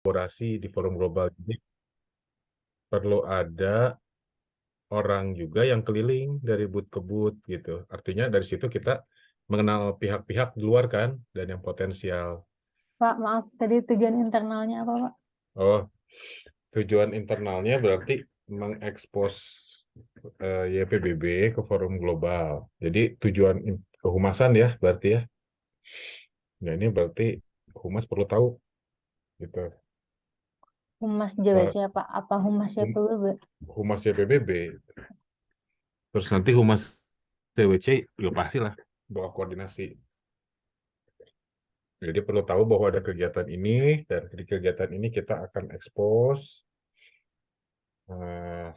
kolaborasi di forum global. Jadi perlu ada orang juga yang keliling dari booth ke booth gitu. Artinya dari situ kita mengenal pihak-pihak di luar kan dan yang potensial. Pak, maaf, tadi tujuan internalnya apa, Pak? Oh, tujuan internalnya berarti mengekspos YPBB ke forum global. Jadi tujuan kehumasan ya berarti ya. Nah ini berarti humas perlu tahu gitu. Humas Eh, JWC apa? Apa humas hum- YPWB? Humas YPBB. Terus nanti humas TWC ya pastilah bawa koordinasi. Jadi perlu tahu bahwa ada kegiatan ini dan di kegiatan ini kita akan ekspos.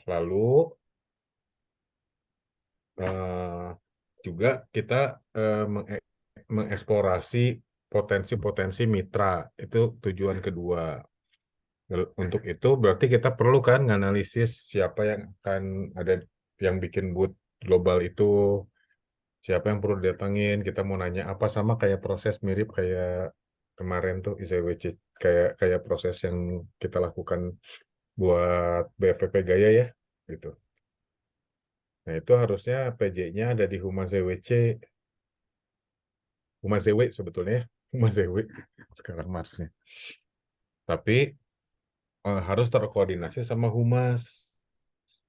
Lalu eh, juga kita mengeksplorasi potensi-potensi mitra. Itu tujuan kedua. Untuk itu berarti kita perlu kan nganalisis siapa yang akan ada yang bikin booth global itu, siapa yang perlu datangin, kita mau nanya apa sama kayak proses mirip kayak kemarin tuh ICWC kayak kayak proses yang kita lakukan buat BFPP Gaya ya gitu. Nah, itu harusnya PJ-nya ada di Humas ZWC, Humas ZW sebetulnya, ya. Humas ZW sekarang maksudnya. Tapi harus terkoordinasi sama Humas.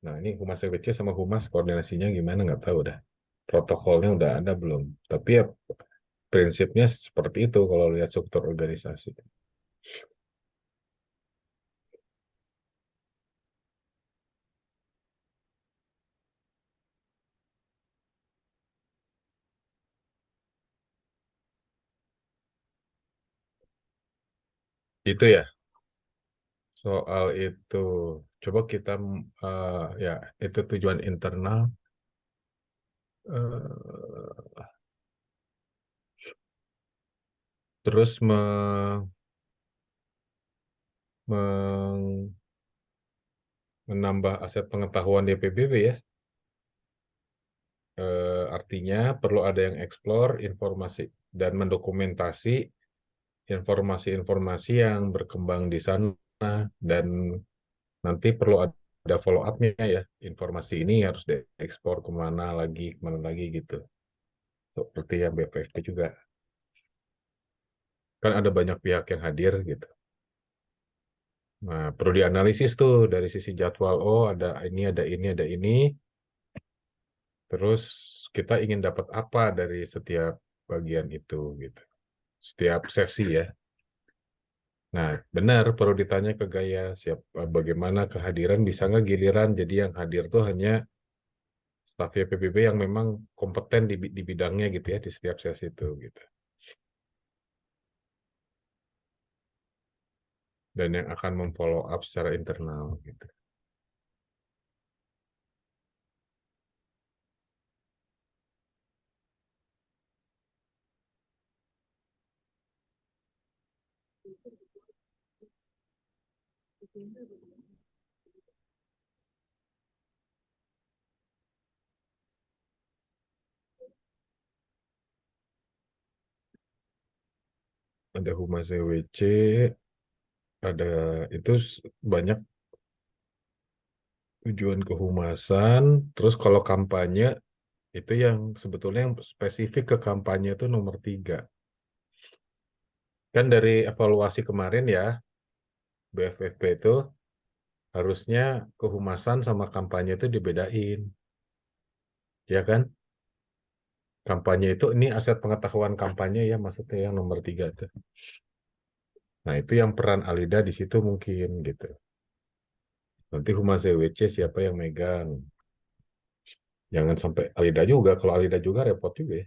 Nah, ini Humas ZWC sama Humas koordinasinya gimana nggak tahu dah. Protokolnya udah ada belum? Tapi ya prinsipnya seperti itu kalau lihat struktur organisasi. Itu ya, soal itu. Coba kita, ya, itu tujuan internal. eh, Terus meng- menambah aset pengetahuan DPBB ya. Artinya perlu ada yang eksplor informasi dan mendokumentasi informasi-informasi yang berkembang di sana dan nanti perlu ada follow up-nya ya. Informasi ini harus diekspor kemana lagi gitu. Seperti yang BPFT juga. Kan ada banyak pihak yang hadir gitu. Nah, perlu dianalisis tuh dari sisi jadwal. Oh, ada ini, ada ini, ada ini. Terus kita ingin dapat apa dari setiap bagian itu gitu. Setiap sesi ya. Nah, benar perlu ditanya ke Gaya bagaimana kehadiran bisa nggak giliran jadi yang hadir tuh hanya staf YPBB yang memang kompeten di bidangnya gitu ya di setiap sesi itu gitu. Dan yang akan memfollow up secara internal gitu. Ada Humas WC, ada itu banyak tujuan kehumasan. Terus kalau kampanye itu yang sebetulnya yang spesifik ke kampanye itu nomor 3. Kan dari evaluasi kemarin ya, BFFP itu harusnya kehumasan sama kampanye itu dibedain, ya kan? Kampanye itu ini aset pengetahuan kampanye ya maksudnya yang nomor 3 itu. Nah itu yang peran Alida di situ mungkin gitu. Nanti Humas WC siapa yang megang? Jangan sampai Alida juga. Kalau Alida juga repot juga ya.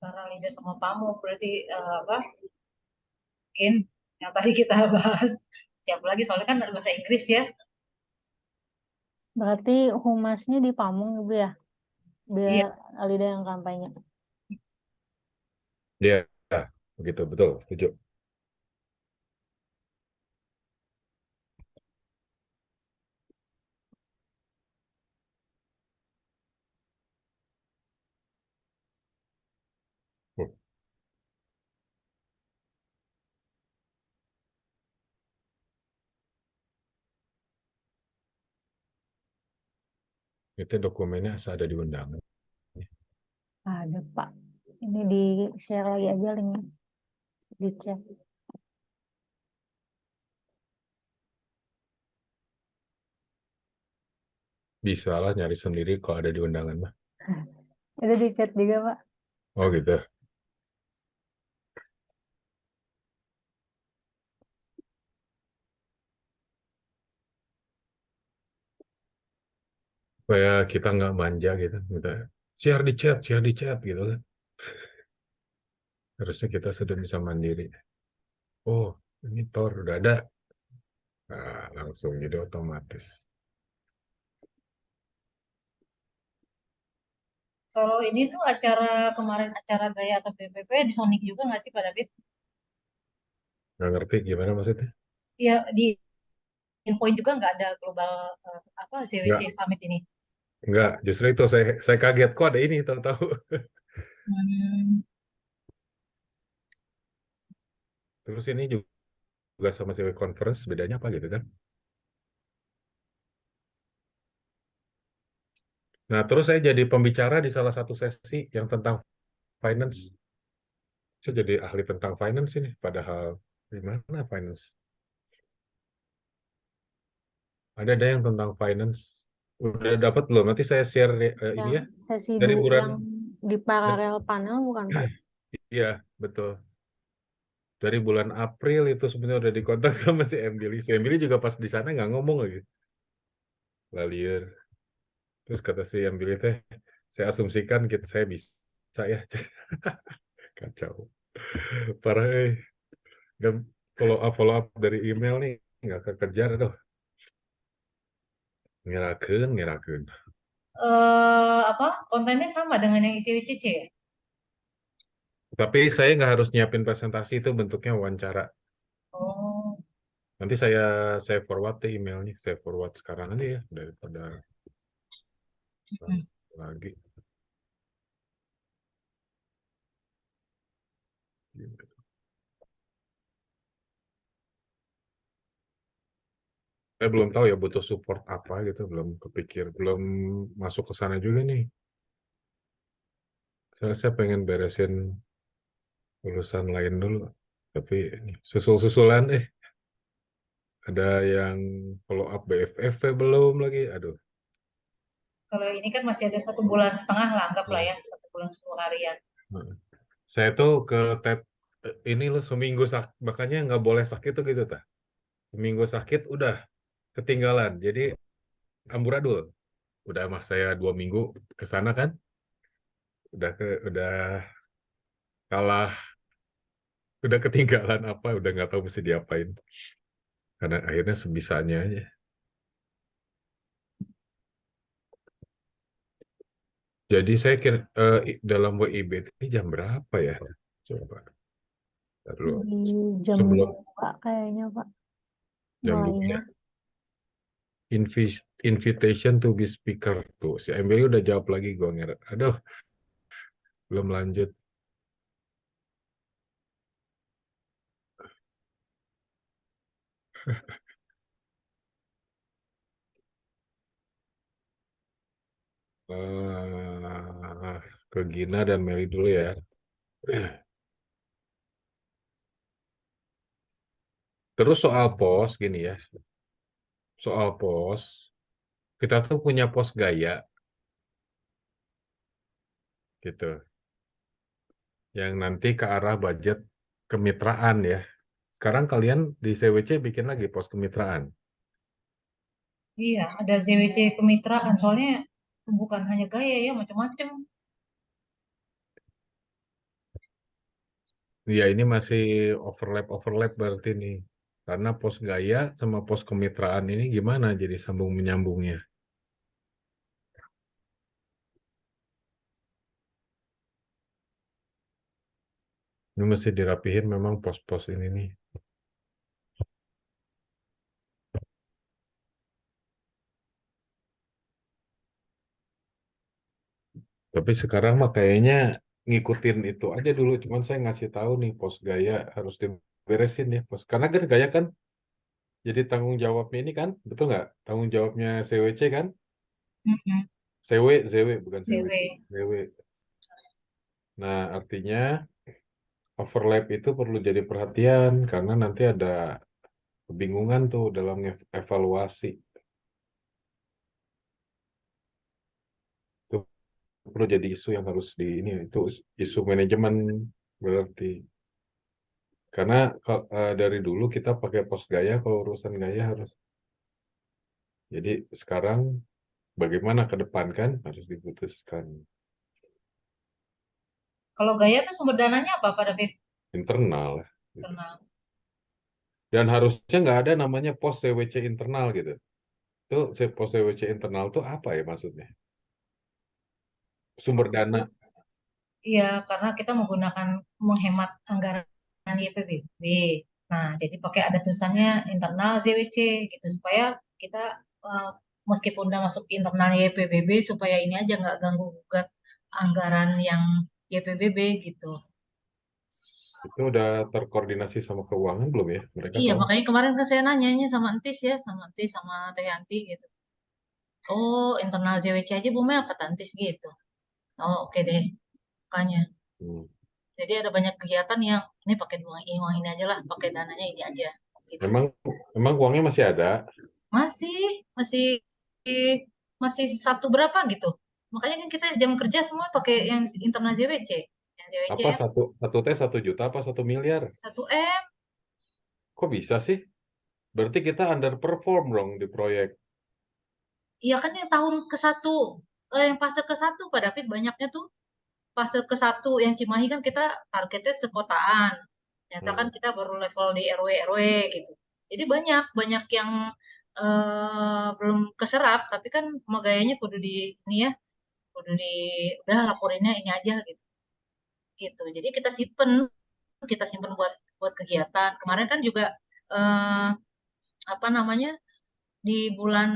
Antara lidah sama pamuk berarti apa mungkin yang tadi kita bahas siapa lagi soalnya kan bahasa Inggris ya. Berarti humasnya di Pamung, Ibu ya? Iya, Biar Alida yang kampanye. Dia, ya, begitu betul, setuju. Itu dokumennya asal ada di undangan. Ada Pak. Ini di share lagi aja linknya di chat. Bisa lah nyari sendiri kalau ada di undangan mah. Itu di chat juga Pak. Oh gitu. Supaya kita nggak manja gitu. Kita share di chat gitu kan. Harusnya kita sudah bisa mandiri. Oh, ini Tor udah ada. Nah, langsung jadi otomatis. Kalau ini tuh kemarin acara Gaya atau BPP di Sonic juga nggak sih Pak David? Nggak ngerti gimana maksudnya? Iya, di infoin juga nggak ada global apa CWC Nggak, Summit ini. nggak. Justru itu saya kaget kok ada ini tahu-tahu. Hmm, Terus ini juga sama CW Conference bedanya apa gitu kan? Nah, terus saya jadi pembicara di salah satu sesi yang tentang finance. Saya jadi ahli tentang finance ini, padahal gimana finance? Ada yang tentang finance. Udah dapat belum? Nanti saya share ini Yang ya sesi dari bulan. yang di paralel panel bukan Pak? Iya, betul. Dari bulan April itu sebenarnya udah dikontak sama si Emily. Si Emily juga pas di sana nggak ngomong lagi. Lalier. Terus kata si Emily teh, saya asumsikan gitu saya bisa ya. Kacau. Parah, nggak follow up dari email nih nggak kekejar tuh. Ngirakeun. apa kontennya sama dengan yang isi WCC ya? Tapi saya nggak harus nyiapin presentasi, itu bentuknya wawancara. Oh, Nanti saya forward ke emailnya, saya forward sekarang aja ya daripada mm. lagi. Saya belum tahu ya butuh support apa gitu, belum kepikir, belum masuk ke sana juga nih. Saya pengen beresin urusan lain dulu, tapi susul-susulan ada yang follow up BFF belum lagi, aduh. Kalau ini kan masih ada 1,5 bulan lah, anggaplah Nah, ya 1 bulan 10 harian. nah. Saya tuh ke TED ini loh seminggu makanya nggak boleh sakit tuh gitu tah. Seminggu sakit udah ketinggalan, jadi amburadul. Udah mah saya 2 minggu ke sana kan, udah kalah, udah ketinggalan apa, udah nggak tahu mesti diapain. Karena akhirnya sebisanya aja. Jadi saya kira dalam WIB ini jam berapa ya? Coba ntar dulu. Di jam Sebelum 2 kayaknya Pak jam 2 mulainya. ya. Invitation to be speaker tuh. Si Emily udah jawab lagi gue ngeret. Aduh, belum lanjut. Ke Gina dan Meli dulu ya. Terus soal pos gini ya. Soal pos, kita tuh punya pos gaya gitu. Yang nanti ke arah budget kemitraan ya. Sekarang kalian di CWC bikin lagi pos kemitraan. Iya, ada CWC kemitraan. Soalnya bukan hanya gaya ya, macam-macam. Ya ini masih overlap berarti nih. Karena pos gaya sama pos kemitraan ini gimana jadi sambung menyambungnya. Ini mesti dirapihin memang pos-pos ini nih. Tapi sekarang mah kayaknya ngikutin itu aja dulu. Cuman saya ngasih tahu nih pos gaya harus diberesin ya pos. Karena kan gaya kan jadi tanggung jawabnya ini kan, betul nggak? Tanggung jawabnya CWC kan? Mm-mm. CW, ZW bukan CW. CW. ZW. Nah, artinya overlap itu perlu jadi perhatian karena nanti ada kebingungan tuh dalam evaluasi. Itu perlu jadi isu yang harus di ini, itu isu manajemen berarti. Karena dari dulu kita pakai pos gaya, kalau urusan gaya harus. Jadi sekarang bagaimana ke depan kan harus diputuskan. Kalau gaya tuh sumber dananya apa Pak David? Internal. Gitu. Tenang. Dan harusnya nggak ada namanya pos CWC internal gitu. Itu pos CWC internal tuh apa ya maksudnya? Sumber dana. Iya, karena kita menggunakan menghemat anggaran YPBB. Nah, jadi pakai ada tulisannya internal ZWC gitu supaya kita eh, meskipun udah masuk internal YPBB supaya ini aja nggak ganggu gugat anggaran yang YPBB gitu. Itu udah terkoordinasi sama keuangan belum ya? Mereka Iya, soalnya makanya kemarin kan saya nanyanya sama Entis ya, sama Entis sama Teh Yanti gitu. Oh, internal ZWC aja Bu Mel kata Entis gitu. Oh, oke deh. Makanya. hmm, Jadi ada banyak kegiatan yang ini pakai uang ini aja lah, pakai dananya ini aja. Gitu. emang emang uangnya masih ada. Masih, masih, masih satu berapa gitu. Makanya kan kita jam kerja semua pakai yang internal JWC. Yang JWC Apa ya, satu T 1 juta apa 1 miliar? 1 M. Kok bisa sih? Berarti kita underperform dong di proyek. Iya kan yang tahun ke-1, yang fase ke-1 Pak David banyaknya tuh. Fase ke-1 yang Cimahi kan kita targetnya sekotaan. Ternyata kan Hmm. kita baru level di RW gitu. Jadi banyak banyak yang belum keserap, tapi kan sama gayanya kudu di ini ya, kudu di udah laporinnya ini aja gitu. Gitu. Jadi kita simpen buat buat kegiatan. Kemarin kan juga eh, apa namanya di bulan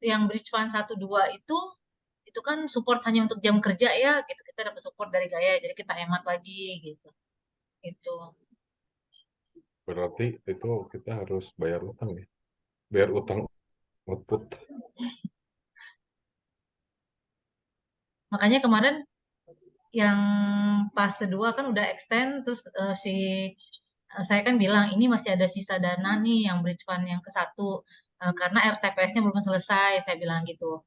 yang Bridge Fund 1 2 itu kan support hanya untuk jam kerja ya gitu. Kita dapat support dari Gaya, jadi kita hemat lagi gitu. Gitu. Berarti itu kita harus bayar utang ya. Bayar utang output. Makanya kemarin yang fase 2 kan udah extend terus saya kan bilang ini masih ada sisa dana nih yang bridge fund yang ke-1 karena RTPS-nya belum selesai saya bilang gitu.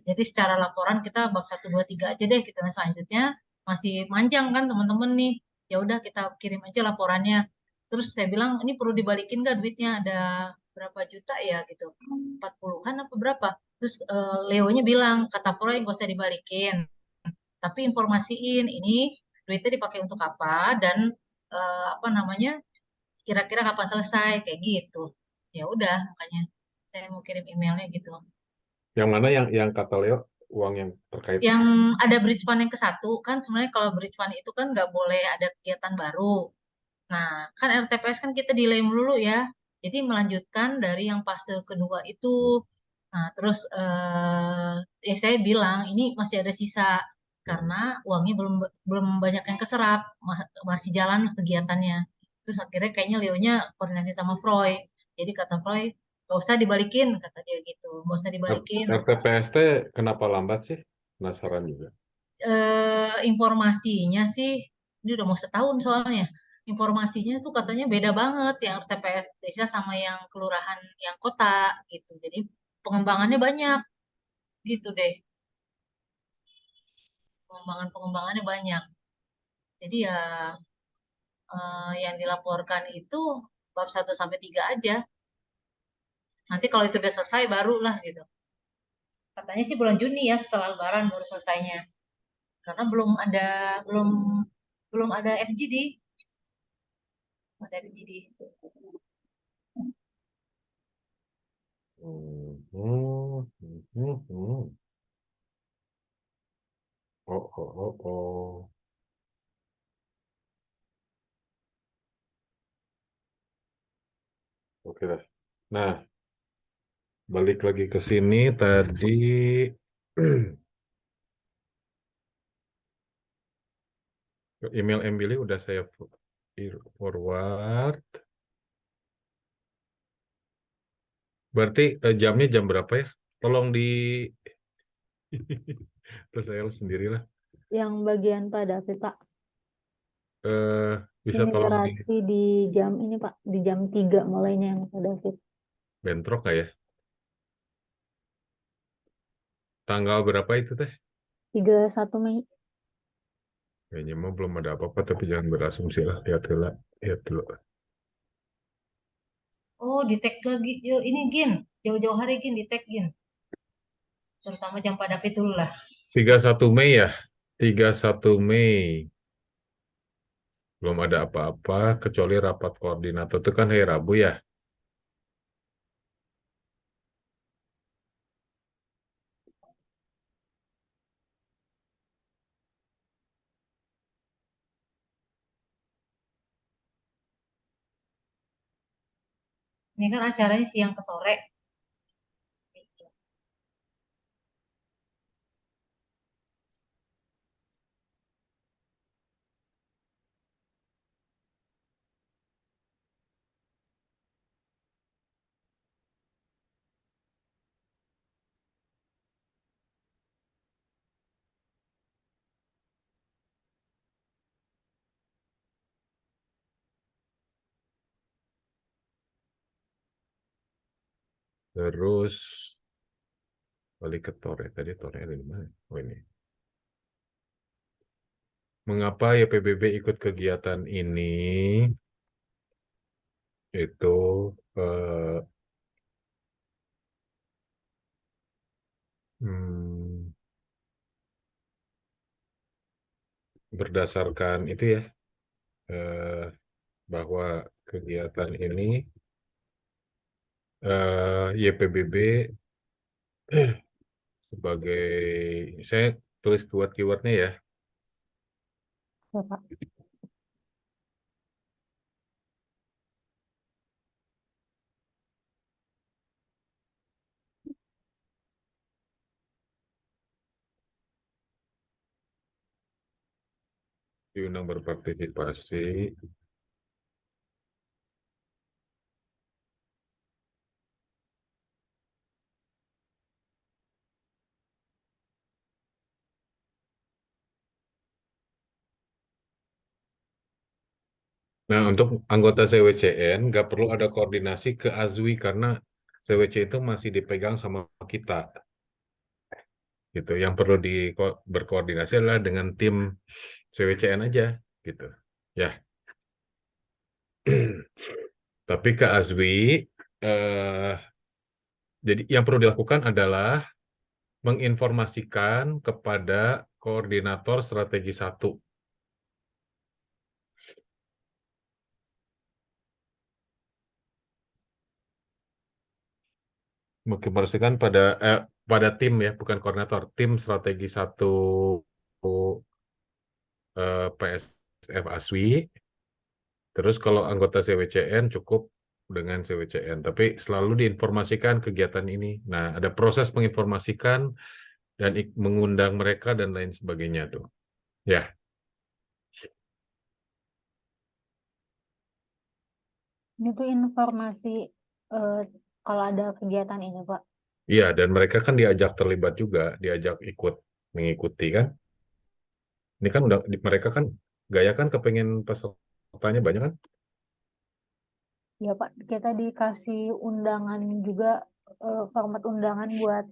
Jadi secara laporan kita bab 1 2 3 aja deh gitu. Nah, selanjutnya masih manjang kan teman-teman nih. Ya udah kita kirim aja laporannya. Terus saya bilang ini perlu dibalikin gak duitnya ada berapa juta ya gitu. 40-an apa berapa? Terus Leonya bilang kata Proy gak usah dibalikin tapi informasiin ini duitnya dipakai untuk apa dan apa namanya kira-kira kapan selesai kayak gitu. Ya udah makanya saya mau kirim emailnya gitu. Yang mana yang kata Leo uang yang terkait Yang ada bridge fund yang ke-1 kan sebenarnya kalau bridge fund itu kan nggak boleh ada kegiatan baru. Nah, kan RTPS kan kita delay dulu ya. Jadi melanjutkan dari yang fase kedua itu. Nah, terus ya saya bilang ini masih ada sisa karena uangnya belum belum banyak yang keserap, masih jalan kegiatannya. Terus akhirnya kayaknya Leonya koordinasi sama Freud. Jadi kata Freud, gak usah dibalikin, kata dia gitu. Gak usah dibalikin. RTPST kenapa lambat sih? Penasaran juga. Informasinya sih ini udah mau setahun soalnya informasinya tuh katanya beda banget yang RTPS desa sama yang kelurahan yang kota gitu jadi pengembangannya banyak gitu deh pengembangannya banyak jadi ya yang dilaporkan itu bab 1 sampai 3 aja nanti kalau itu udah selesai barulah gitu katanya sih bulan Juni ya setelah Lebaran baru selesainya karena belum belum ada FGD ada FGD. Hmm, hmm, hmm, hmm, hmm. Oh, oh, oh, oh. Oke dah. Nah, balik lagi ke sini tadi email Emily udah saya forward. Berarti jamnya jam berapa ya? Tolong di Terus saya sendirilah. Yang bagian Pak David, Pak. Eh, bisa Ini tolong di berarti di jam ini, Pak. Di jam 3 mulainya yang Pak David. bentrok nggak ya? Tanggal berapa itu teh? 31 Mei. Kayaknya mah belum ada apa-apa, tapi jangan berasumsi lah. Lihat dulu. Lihat dulu. Oh, di tag lagi. Yo, ini Gin. Jauh-jauh hari Gin, di tag Gin. Terutama jam pada David dulu lah. 31 Mei ya? 31 Mei. Belum ada apa-apa, kecuali rapat koordinator itu kan hari Rabu ya. Ini kan acaranya siang ke sore. Terus balik ke Tore. Tadi Tore ada di mana? Oh ini. Mengapa YPBB ikut kegiatan ini? Itu eh, hmm, berdasarkan itu ya, eh, bahwa kegiatan ini YPBB sebagai, saya tulis keyword-keywordnya ya. Ya, Pak. Diundang berpartisipasi. Nah, untuk anggota CWCN nggak perlu ada koordinasi ke AZWI karena CWC itu masih dipegang sama kita, gitu. Yang perlu berkoordinasi adalah dengan tim CWCN aja, gitu. Ya, tapi ke AZWI, eh, jadi yang perlu dilakukan adalah menginformasikan kepada koordinator strategi 1. Menginformasikan pada tim ya, bukan koordinator, tim strategi 1 PSF ASWI. Terus kalau anggota CWCN cukup dengan CWCN, tapi selalu diinformasikan kegiatan ini. Nah, ada proses menginformasikan dan mengundang mereka dan lain sebagainya tuh. Ya, Ini tuh informasi eh, kalau ada kegiatan ini, Pak. iya, dan mereka kan diajak terlibat juga, diajak ikut mengikuti kan. Ini kan udah mereka kan gaya kan kepengen pesertanya banyak kan. Ya, Pak. Kita dikasih undangan juga, format undangan buat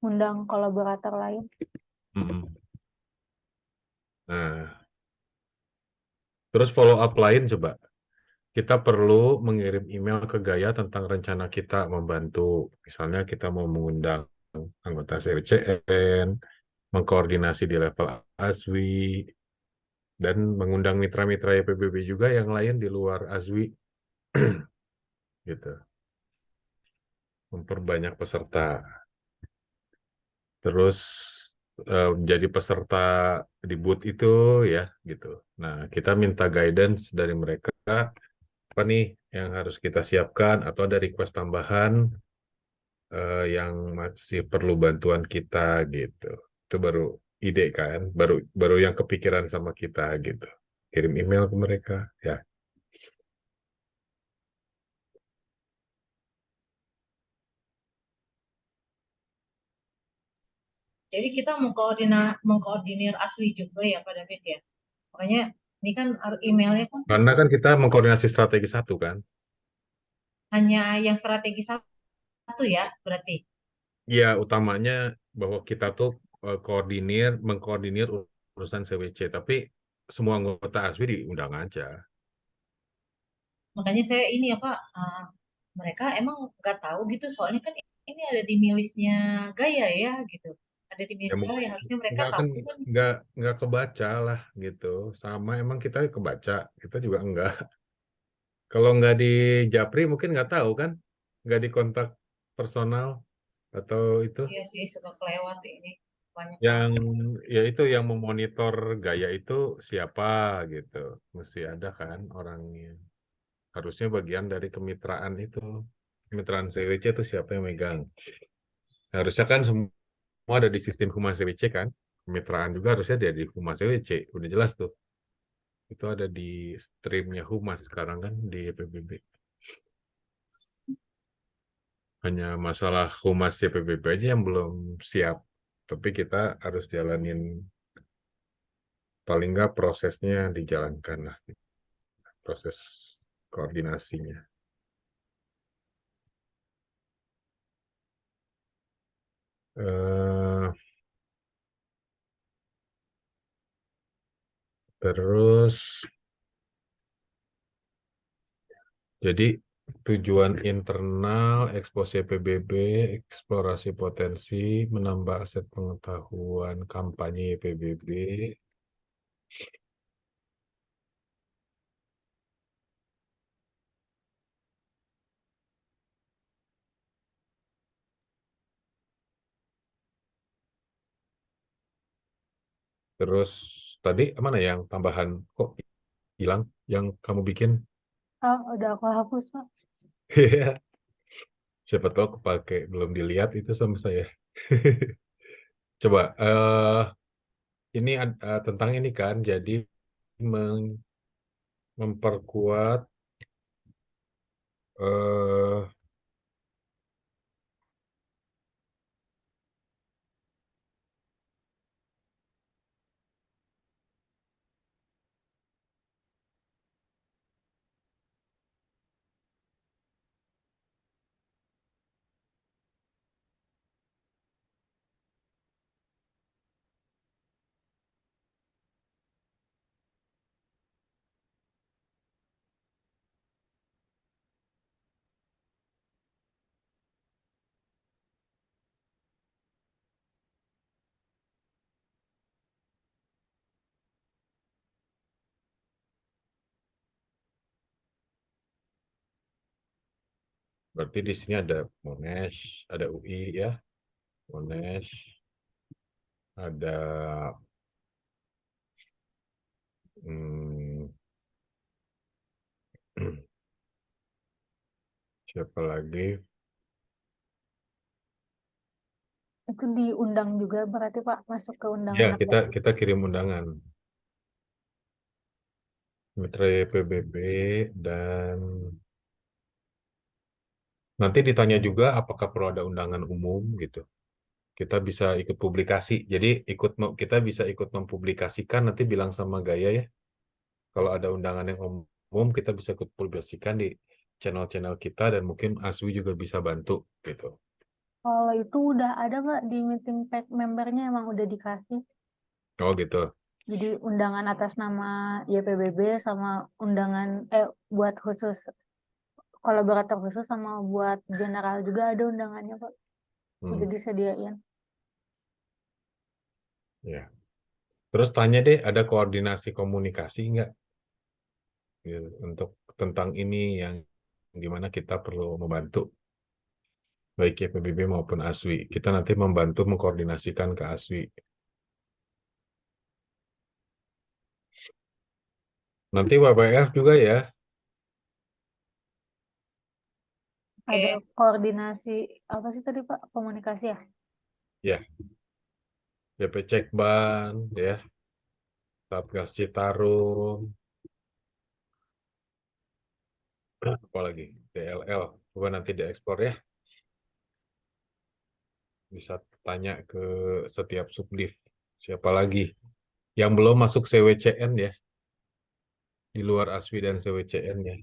undang kolaborator lain. Mm-mm. Nah, terus follow up lain coba. Kita perlu mengirim email ke Gaya tentang rencana kita membantu. Misalnya kita mau mengundang anggota CWCN, mengkoordinasi di level ASWI, dan mengundang mitra-mitra YPBB juga yang lain di luar ASWI, gitu. Memperbanyak peserta. Terus jadi peserta di booth itu ya, gitu. Nah, kita minta guidance dari mereka apa nih yang harus kita siapkan atau ada request tambahan yang masih perlu bantuan kita gitu. Itu baru ide kan, baru baru yang kepikiran sama kita gitu. Kirim email ke mereka ya. Jadi kita mengkoordinir Aswi juga ya Pak David ya. Makanya ini kan emailnya kan Karena kan kita mengkoordinasi strategi satu kan. hanya yang strategi satu ya berarti. Ya, utamanya bahwa kita tuh mengkoordinir urusan CWC, tapi semua anggota ASWI diundang aja. Makanya saya ini ya Pak, mereka emang nggak tahu gitu soalnya kan ini ada di milisnya Gaya ya gitu. Ada di Ya, milis Gaya harusnya mereka nggak tahu kan kan. nggak kebaca lah gitu. Sama emang kita kebaca, kita juga enggak. Kalau nggak di Japri mungkin nggak tahu kan, nggak di kontak personal atau itu Iya sih suka kelewat ini banyak yang banget sih. ya itu yang memonitor gaya itu siapa gitu. Mesti ada kan orangnya. Harusnya bagian dari kemitraan itu. Kemitraan CWC itu siapa yang megang? Harusnya kan semua ada di sistem Humas CWC kan. Kemitraan juga harusnya ada di Humas CWC. Udah jelas tuh. Itu ada di streamnya Humas sekarang kan di PBB. Hanya masalah Humas CPBB aja yang belum siap. Tapi kita harus jalanin paling nggak prosesnya dijalankan lah. Proses koordinasinya. Eh, terus jadi tujuan internal, eksposisi PBB, eksplorasi potensi, menambah aset pengetahuan, kampanye PBB. Terus tadi mana yang tambahan kok hilang yang kamu bikin? Ah, udah aku hapus, Pak. Siapa tahu kepake belum dilihat itu sama saya. Coba ini tentang ini kan, jadi memperkuat eh, berarti di sini ada Monash, ada UI ya, Monash, ada hmm, siapa lagi? Itu diundang juga berarti Pak, masuk ke Ya, undangan apa? kita kirim undangan. Mitra PBB dan nanti ditanya juga apakah perlu ada undangan umum gitu. Kita bisa ikut publikasi. Jadi kita bisa ikut mempublikasikan nanti bilang sama Gaya ya. Kalau ada undangan yang umum kita bisa ikut publikasikan di channel-channel kita dan mungkin Aswi juga bisa bantu gitu. Kalau itu udah ada Pak di meeting pack membernya emang udah dikasih. Oh gitu. Jadi undangan atas nama YPBB sama undangan buat khusus kolaborator khusus sama buat general juga ada undangannya Pak. Udah Hmm, disediain. ya. Terus tanya deh ada koordinasi komunikasi nggak gitu, untuk tentang ini yang gimana kita perlu membantu baik ya PBB maupun ASWI. Kita nanti membantu mengkoordinasikan ke ASWI. Nanti WPF juga ya. Ada Oke, koordinasi apa sih tadi Pak? Komunikasi ya? Ya, BP Cekban, ya, Satgas Citarum, apalagi DLL. Coba nanti diekspor ya. bisa tanya ke setiap subdiv. Siapa lagi yang belum masuk CWCN ya, di luar ASWI dan CWCN ya.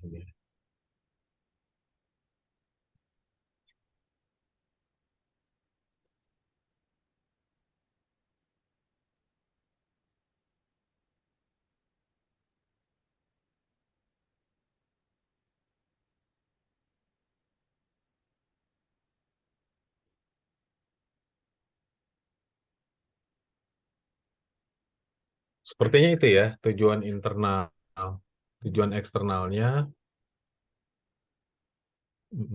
Sepertinya itu ya tujuan internal, tujuan eksternalnya. mm,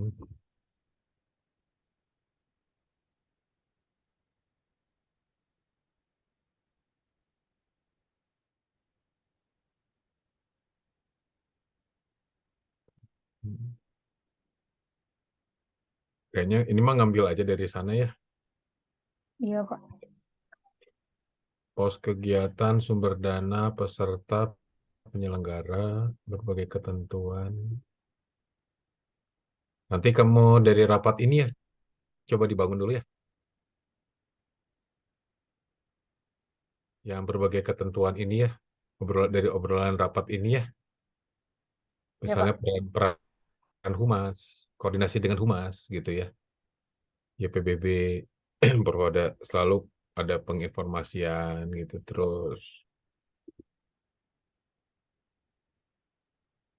mm. Kayaknya ini mah ngambil aja dari sana ya. Iya, Pak. Pos kegiatan, sumber dana, peserta, penyelenggara, berbagai ketentuan. Nanti kamu dari rapat ini ya, coba dibangun dulu ya. Yang berbagai ketentuan ini ya, dari obrolan rapat ini ya. Ya, Misalnya Pak. peran humas, koordinasi dengan humas gitu ya. YPBB perlu ada selalu ada penginformasian gitu terus.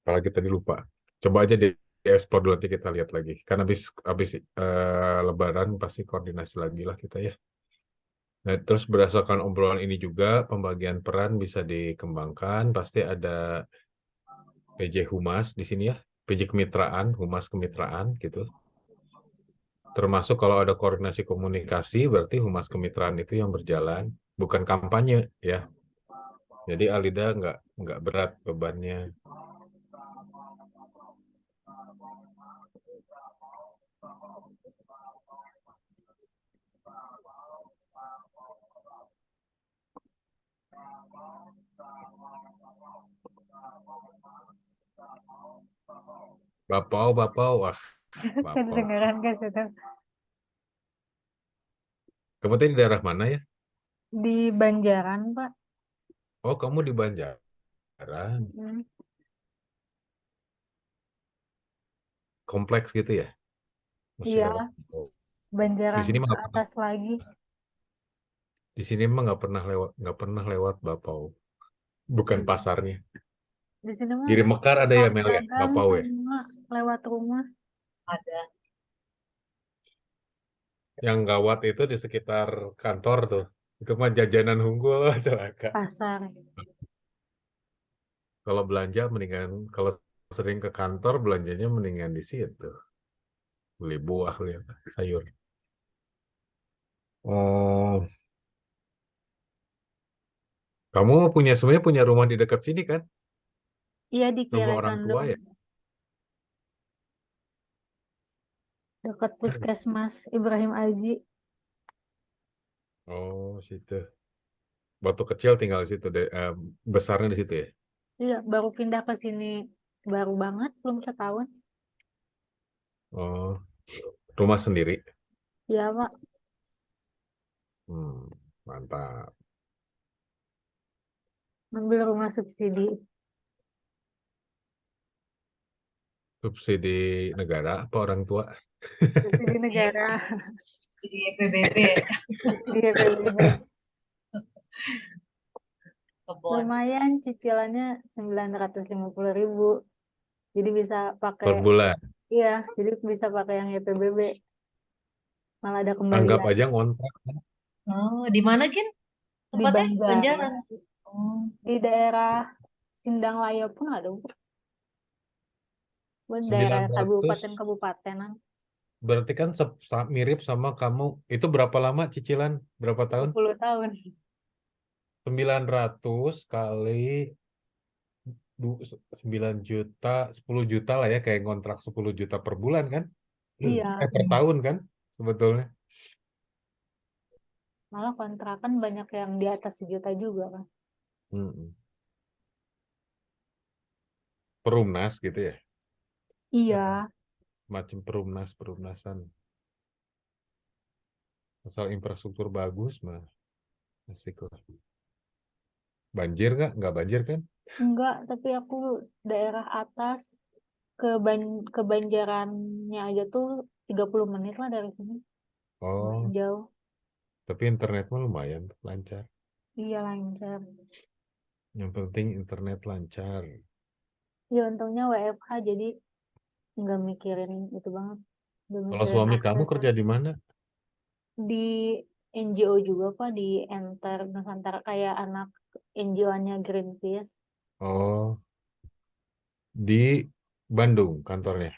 Apalagi tadi lupa. Coba aja di ekspor dulu nanti kita lihat lagi. Kan habis Lebaran pasti koordinasi lagi lah kita ya. Nah, terus berdasarkan obrolan ini juga pembagian peran bisa dikembangkan. Pasti ada PJ Humas di sini ya, PJ Kemitraan, Humas Kemitraan gitu. Termasuk kalau ada koordinasi komunikasi, berarti Humas Kemitraan itu yang berjalan, bukan kampanye ya. Jadi Alida nggak berat bebannya. Bapau, bapau, wah, bapau. Kedengeran ke situ. Kamu tadi di daerah mana ya? Di Banjaran, Pak. Oh, kamu di Banjaran, Hmm. kompleks gitu ya? Masih daerah. Iya, Oh. Di Banjaran sini mah ke nggak pernah. atas lagi. Di sini mah nggak pernah lewat Bapau. Bukan Di, pasarnya. di sini mah Giri Mekar ada ya tempat Mel ya? dagang Bapau ya? sama lewat rumah. Ada. Yang gawat itu di sekitar kantor tuh. Itu mah jajanan unggul celaka. Pasar. Kalau belanja mendingan kalau sering ke kantor belanjanya mendingan di situ. Beli buah, beli apa, sayur. Oh, kamu sebenarnya punya rumah di dekat sini kan? Iya, di Rumah Kiara orang tua Condong. ya? Dekat Puskesmas Ibrahim Aji. Oh, situ. Batu kecil tinggal di situ deh. Besarnya di situ ya? Iya, baru pindah ke sini. Baru banget, belum setahun. Oh, rumah sendiri. Iya, Pak. Hmm, mantap. Ambil rumah subsidi. Subsidi negara apa orang tua? Subsidi negara. Jadi PBB Subsidi PBB. kebon. Lumayan cicilannya 950.000. Jadi bisa pakai, Per bulan. iya, jadi bisa pakai yang YPBB. Malah ada Anggap kembalian. aja ngontrak. Oh, di mana Kin? Di Tempatnya? Banjaran. Banjaran. Oh, Di daerah Sindang Laya pun ada, Bu. Buat daerah 900 kabupaten-kabupatenan. berarti kan mirip sama kamu. Itu berapa lama cicilan? Berapa tahun? 10 tahun. 900 kali 9 juta, 10 juta lah ya, kayak ngontrak 10 juta per bulan kan? Iya, Per tahun kan sebetulnya. malah kontrakan banyak yang di atas 1 juta juga kan. Mm-mm. Perumnas gitu ya. Iya, Macam perumnasan. Asal infrastruktur bagus mah asik lah. Banjir nggak? Nggak banjir kan? Enggak, tapi aku daerah atas ke Banjarannya aja tuh 30 menit lah dari sini. Lumayan Oh, jauh. tapi internet mah lumayan lancar. Iya lancar. Yang penting internet lancar. Ya untungnya WFH jadi nggak mikirin itu banget. Nggak Kalau mikirin suami kamu akses. kerja di mana? Di NGO juga Pak, di Enter Nusantara kayak anak NGO-nya Greenpeace Oh, di Bandung kantornya.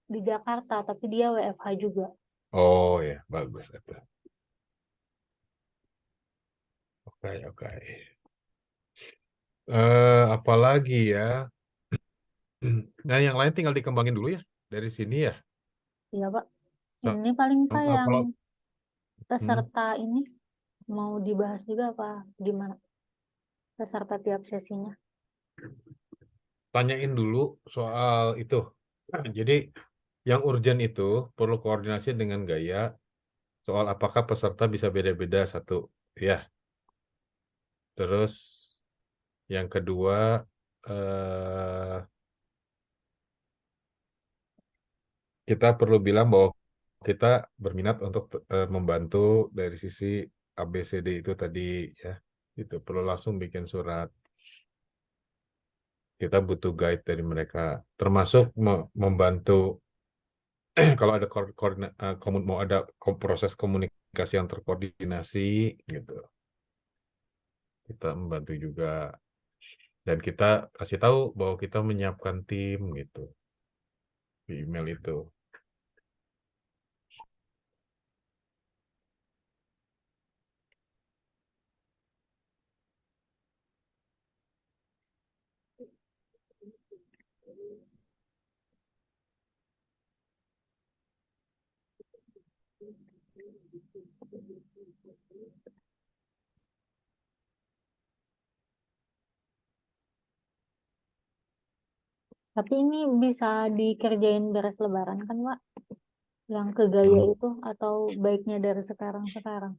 di Jakarta, tapi dia WFH juga. Oh ya, bagus itu. Oke, oke. Apalagi ya? Nah, yang lain tinggal dikembangin dulu ya dari sini ya. Iya Pak. So- Ini paling Pak yang Kalau hmm, peserta ini mau dibahas juga apa gimana? Peserta tiap sesinya. tanyain dulu soal itu. Jadi yang urgent itu perlu koordinasi dengan Gaya soal apakah peserta bisa beda-beda satu. Ya, terus yang kedua eh, kita perlu bilang bahwa kita berminat untuk membantu dari sisi ABCD itu tadi ya. Itu perlu langsung bikin surat. Kita butuh guide dari mereka, termasuk membantu kalau ada mau ada proses komunikasi yang terkoordinasi gitu. Kita membantu juga dan kita kasih tahu bahwa kita menyiapkan tim gitu di email itu. Tapi ini bisa dikerjain beres Lebaran kan Pak? Yang ke Gaya Hmm. itu atau baiknya dari sekarang-sekarang?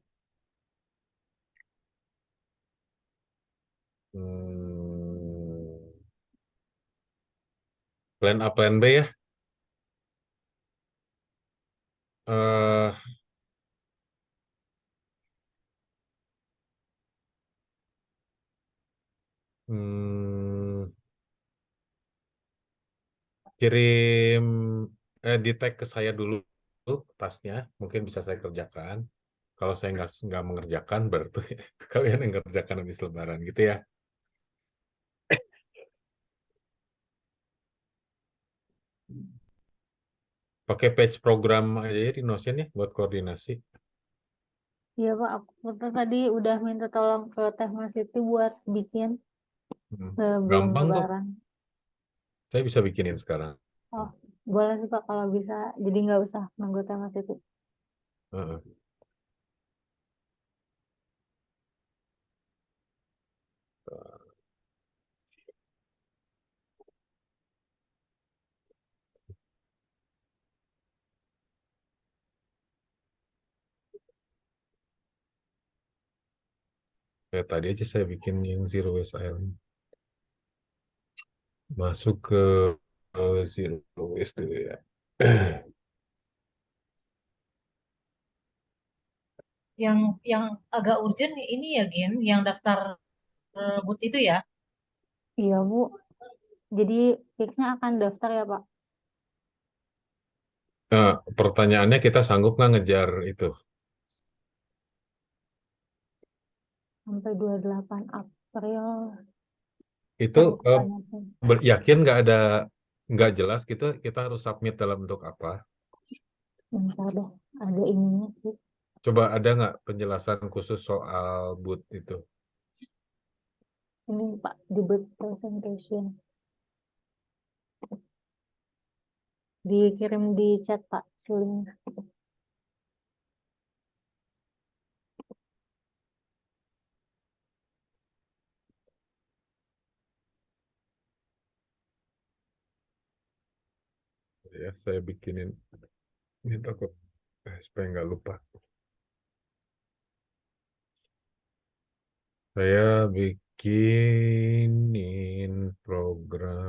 Hmm, plan A, plan B ya. eh hmm, kirim di tag ke saya dulu tasnya, mungkin bisa saya kerjakan. Kalau saya nggak mengerjakan, berarti kalian yang kerjakan habis Lebaran gitu ya. Pakai page program aja ya di Notion ya buat koordinasi. Iya Pak, aku tuh tadi udah minta tolong ke Teh Mas Siti buat bikin Hmm. sebelum Gampang kok. Lebaran. Saya bisa bikinin sekarang. Oh, boleh sih Pak kalau bisa. Jadi nggak usah nunggu Teh Mas Siti. Heeh. Ya, tadi aja saya bikin yang Zero Waste Island. Masuk ke Zero Waste dulu ya. Yang agak urgent ini ya Gin, yang daftar boots itu ya. Iya Bu, jadi fixnya akan daftar ya Pak? Nah, pertanyaannya kita sanggup nggak ngejar itu? Sampai 28 April. Itu Pengumumannya tuh. yakin nggak jelas gitu kita harus submit dalam bentuk apa? Bentar deh, ada ininya sih. Coba ada nggak penjelasan khusus soal boot itu? Ini Pak, di birth presentation. Dikirim di chat Pak, si link. Ya, saya bikinin ini takut supaya nggak lupa. Saya bikinin program.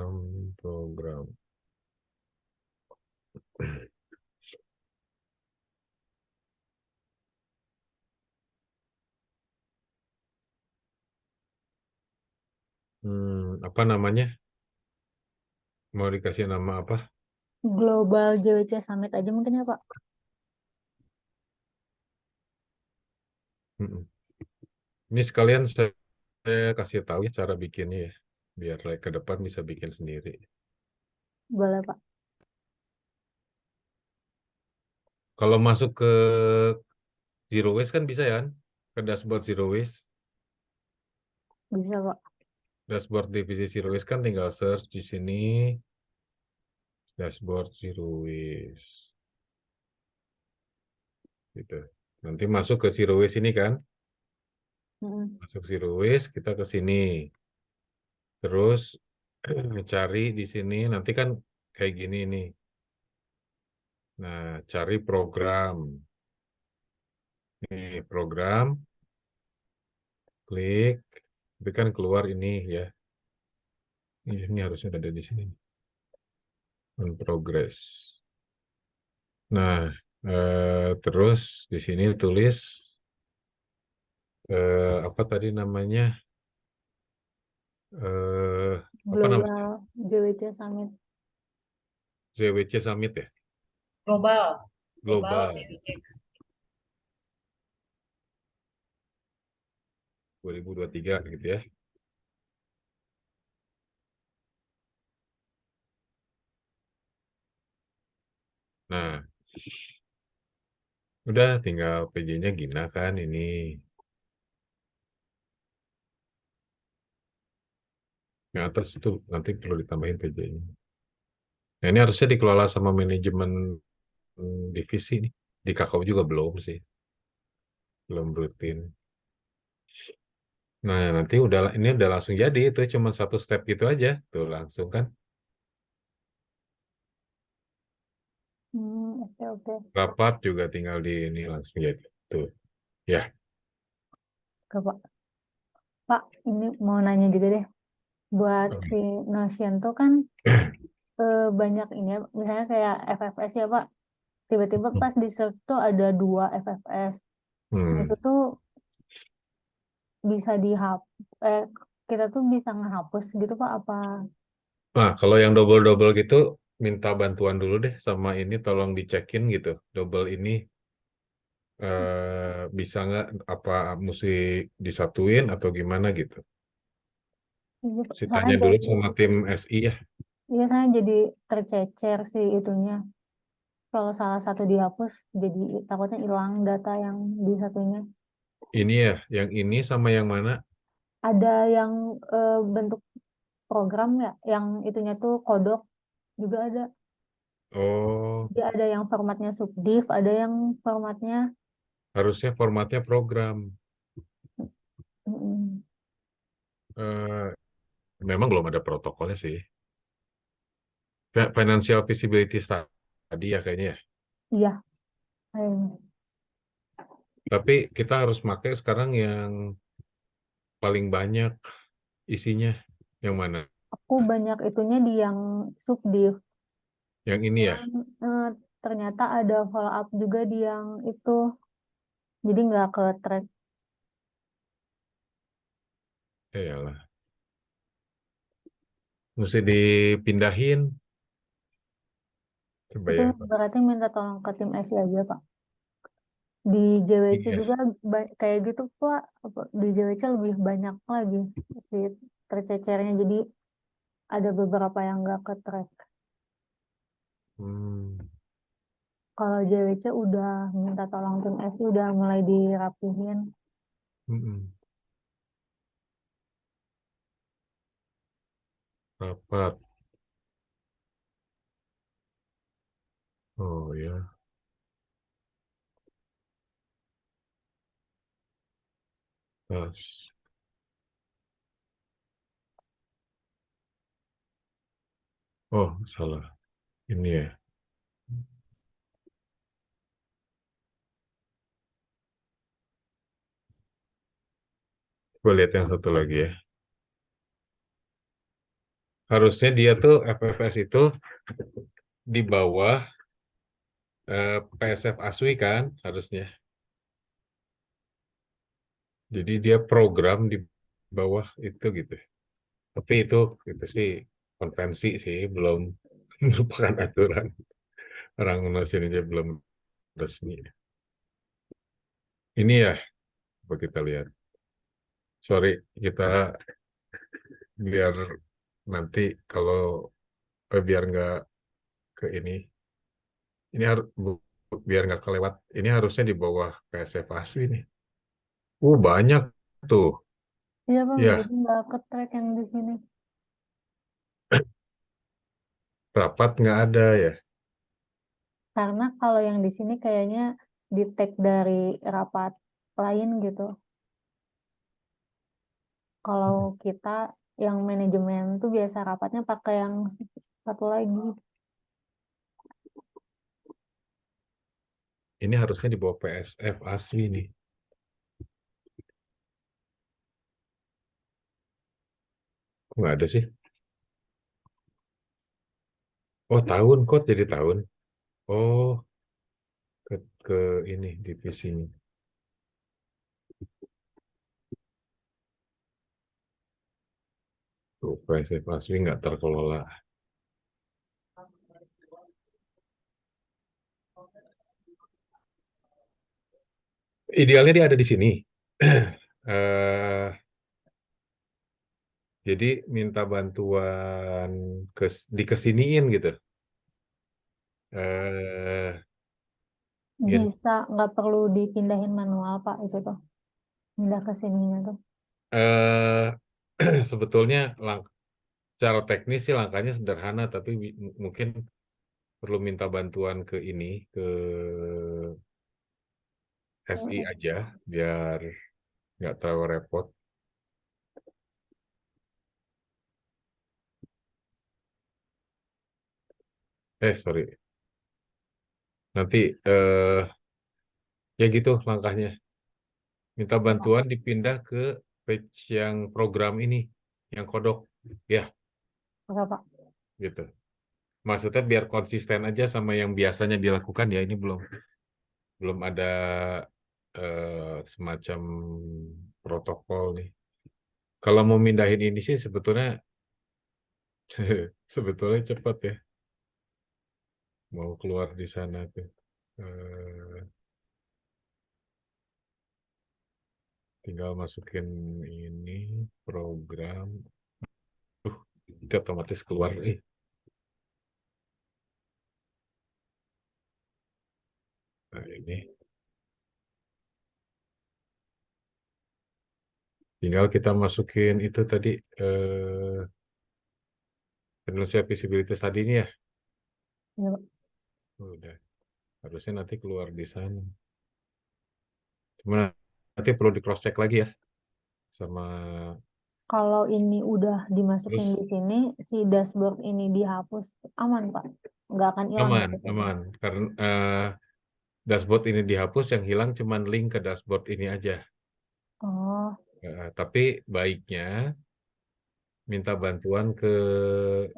Apa namanya? Mau dikasih nama apa? Global JWC Summit aja mungkin ya Pak. Mm-mm. Ini sekalian saya kasih tahu ya cara bikinnya ya, biar ke depan bisa bikin sendiri. Boleh Pak. Kalau masuk ke Zero Waste kan bisa ya, kan? Ke dashboard Zero Waste. Bisa Pak. Dashboard divisi Zero Waste kan tinggal search di sini, dashboard Zero Waste. Gitu. Nanti masuk ke Zero Waste ini kan, Mm-mm. masuk Zero Waste, kita ke sini. Terus cari di sini, nanti kan kayak gini nih. Nah, cari program. Ini program, klik, itu kan keluar ini ya. Ini harusnya ada di sini. On progress. Nah, terus di sini tulis apa tadi namanya? Eh, apa namanya? Global JWC Summit. ZWC Summit ya? global Global CBC. 2023 gitu ya. Nah, udah tinggal PJ-nya Gina kan ini. Yang atas itu nanti perlu ditambahin PJ-nya. Nah, ini harusnya dikelola sama manajemen divisi nih. Di Kakao juga belum sih, belum rutin. Nah, nanti ini udah langsung jadi itu cuma satu step gitu aja. Tuh langsung kan. Oke oke. Rapat juga tinggal di ini langsung jadi. Tuh. Ya. Oke, Pak. Pak, ini mau nanya juga deh. Buat Hmm. si Notion tuh kan banyak ini ya, misalnya kayak FFS ya Pak. Tiba-tiba pas di search tuh ada 2 FFS. Nah, Hmm. itu tuh bisa eh, kita tuh bisa ngehapus gitu Pak apa? Nah, kalau yang double-double gitu minta bantuan dulu deh sama ini tolong dicekin gitu. Double ini bisa nggak apa mesti disatuin atau gimana gitu. Iya, Pak. Mesti Soalnya tanya dulu jadi, sama tim SI ya. iya saya jadi tercecer sih itunya. Kalau salah satu dihapus, jadi takutnya hilang data yang di satunya. Ini ya, yang ini sama yang mana? Ada yang bentuk program ya, yang itunya tuh kodok juga ada. Oh, Jadi ada yang formatnya subdiv, ada yang formatnya harusnya formatnya program. mm, Eh, Memang belum ada protokolnya sih. Financial visibility tadi ya kayaknya ya. iya kayaknya. Tapi kita harus pakai sekarang yang paling banyak isinya. Yang mana? Aku banyak itunya di yang subdiv. Yang ini ya. Cuman, ternyata ada follow up juga di yang itu. Jadi nggak ke track. Iyalah. Mesti dipindahin. Coba Itu ya. berarti minta tolong ke tim SI aja Pak. Di JWC Iya. juga kayak gitu Pak. Di JWC lebih banyak lagi si tercecernya. Jadi ada beberapa yang nggak ke track. Hmm. Kalau JWC udah minta tolong tim SI udah mulai dirapihin. Mm-mm. Rapat. Oh ya. Tas. Oh, salah. Ini ya. Coba lihat yang satu lagi ya. Harusnya dia tuh FFS itu di bawah PSF ASWI kan harusnya. Jadi dia program di bawah itu gitu. Tapi itu sih konvensi sih, belum merupakan aturan. Orang Indonesia belum resmi. Ini ya, coba kita lihat. Sorry, kita biar nanti kalau biar nggak ke ini harus biar nggak kelewat. Ini harusnya di bawah PSF ASWI nih. Banyak tuh. Iya Bang, Ya, jadi nggak ke track yang di sini. rapat nggak ada ya. Karena kalau yang di sini kayaknya di tag dari rapat lain gitu. Kalau kita yang manajemen tuh biasa rapatnya pakai yang satu lagi. Ini harusnya di bawah PSF ASWI nih. Kok nggak ada sih? Oh, tahun kok jadi tahun. Oh, ke ini divisinya. Tuh, PSF ASWI nggak terkelola. Idealnya dia ada di sini. eh jadi minta bantuan dikesiniin gitu. Eh in- Bisa nggak perlu dipindahin manual Pak itu tuh. Pindah ke sininya tuh. eh sebetulnya secara teknis sih langkahnya sederhana, tapi mungkin perlu minta bantuan ke ke SI Mm. aja, biar nggak terlalu repot. Sorry. Nanti ya gitu langkahnya. Minta bantuan dipindah ke page yang program ini, yang kodok. Ya, Oke Pak. gitu. Maksudnya biar konsisten aja sama yang biasanya dilakukan ya. Ini belum belum ada semacam protokol nih. Kalau mau mindahin ini sih sebetulnya sebetulnya cepat ya. Mau keluar di sana tuh. Eh, tinggal masukin ini program. Itu otomatis keluar. Nah ini tinggal kita masukin itu tadi penyelesaian visibilitas tadi ini ya. Ya, Pak. Udah. Harusnya nanti keluar di sana. Cuma nanti perlu di cross check lagi ya sama Kalau ini udah dimasukin terus di sini, si dashboard ini dihapus, aman Pak. Nggak akan hilang aman gitu Pak. aman karena dashboard ini dihapus, yang hilang cuma link ke dashboard ini aja. Oh, Tapi baiknya minta bantuan ke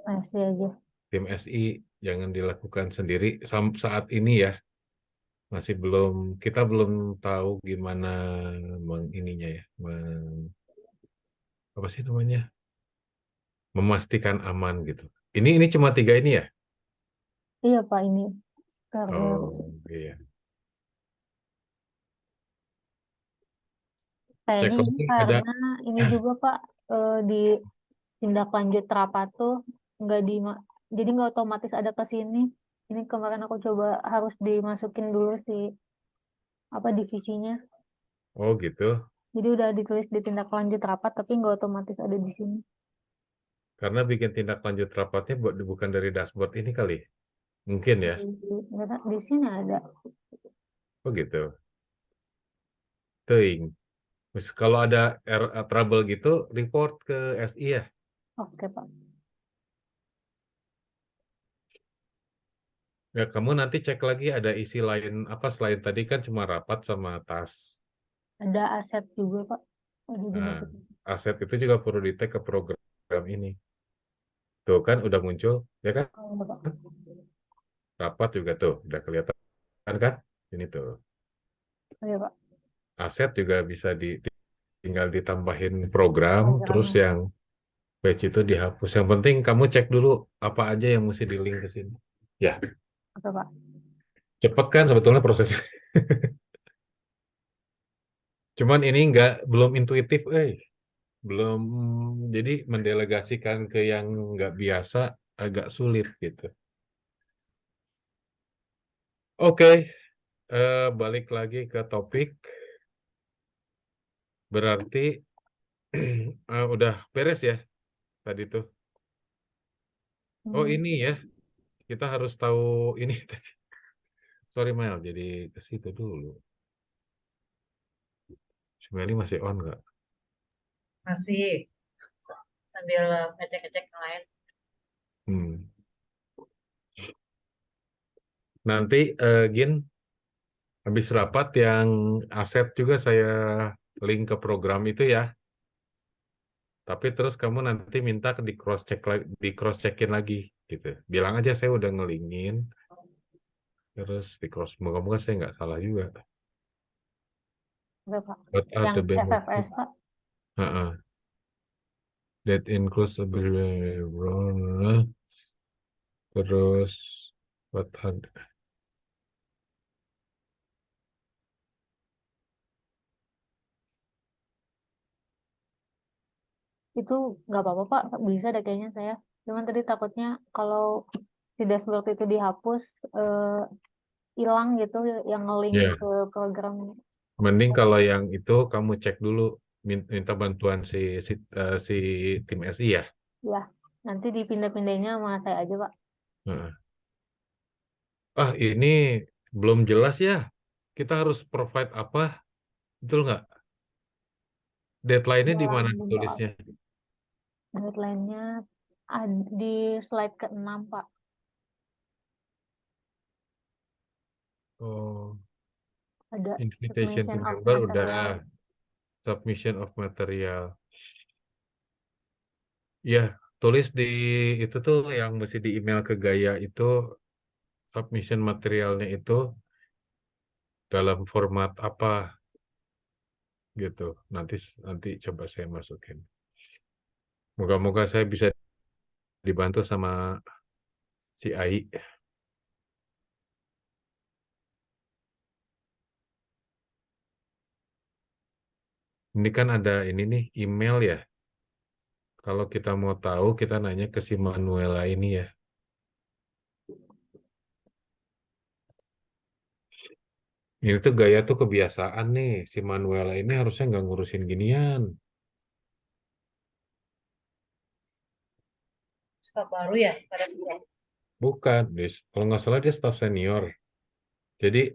masih aja. tim SI, jangan dilakukan sendiri saat ini ya. Masih belum, kita belum tahu gimana ininya ya, apa sih namanya, memastikan aman gitu. Ini cuma 3 ini ya. Iya Pak, ini karena Oh iya, cek kayaknya ini lagi ada. karena ini juga Pak, di tindak lanjut rapat tuh nggak di jadi nggak otomatis ada ke sini. Ini kemarin aku coba harus dimasukin dulu sih apa divisinya. Oh gitu, Jadi udah ditulis di tindak lanjut rapat tapi nggak otomatis ada di sini. karena bikin tindak lanjut rapatnya bukan dari dashboard ini kali, mungkin ya. Di sini ada. Oh gitu, ting. Terus kalau ada trouble gitu, report ke SI ya. Oke Pak. Ya, kamu nanti cek lagi ada isi lain apa selain tadi kan cuma rapat sama tas. Ada aset juga Pak. Udah Nah, dimasukin. aset itu juga perlu di-tag ke program ini. Tuh kan udah muncul, ya kan? Oh, iya, Pak. Rapat juga tuh, udah kelihatan kan? Ini tuh. Oh, iya, Pak. Aset juga bisa tinggal ditambahin program, terus Programnya. yang batch itu dihapus. Yang penting kamu cek dulu apa aja yang mesti di-link ke sini. Ya, Oke, Pak. cepet kan sebetulnya prosesnya. Cuman ini belum intuitif, belum, jadi mendelegasikan ke yang nggak biasa agak sulit gitu. Oke, balik lagi ke topik, berarti udah beres ya tadi tuh. Oh Hmm, ini ya, kita harus tahu ini tadi. Sorry Mel, jadi ke situ dulu. Meli masih on nggak? Masih sambil ngecek-ngecek yang lain. Hmm. Nanti Gin, habis rapat yang aset juga saya link ke program itu ya. Tapi terus kamu nanti minta di cross check di cross checkin lagi gitu. Bilang aja saya udah ngelingin, terus di cross. Moga-moga saya nggak salah juga. oke, Pak. What are Yang the FFS, benefits? Pak. Heeh. That includes a terus what are Itu nggak apa-apa, Pak. Bisa deh kayaknya saya. Cuman tadi takutnya kalau si dashboard itu dihapus, hilang gitu yang nge-link ya, ke program. mending kalau yang itu kamu cek dulu, minta bantuan si tim SI ya. Ya, nanti dipindah-pindahinnya sama saya aja, Pak. Heeh. Ah, ini belum jelas ya. Kita harus provide apa? Betul nggak? Deadline-nya di Dalam mana bentuk tulisnya? apa? Deadline-nya di slide ke-6, Pak. Oh, Ada invitation to submission of member material. udah, submission of material. Ya, tulis di itu tuh yang mesti di email ke Gaya itu, submission materialnya itu dalam format apa gitu. Nanti nanti coba saya masukin. Moga-moga saya bisa dibantu sama si Ai. Ini kan ada ini nih email ya. Kalau kita mau tahu, kita nanya ke si Manuela ini ya. Ini tuh Gaya tuh kebiasaan nih. Si Manuela ini harusnya nggak ngurusin ginian. Staf baru ya pada bulan. Bukan, kalau nggak salah dia staff senior. Jadi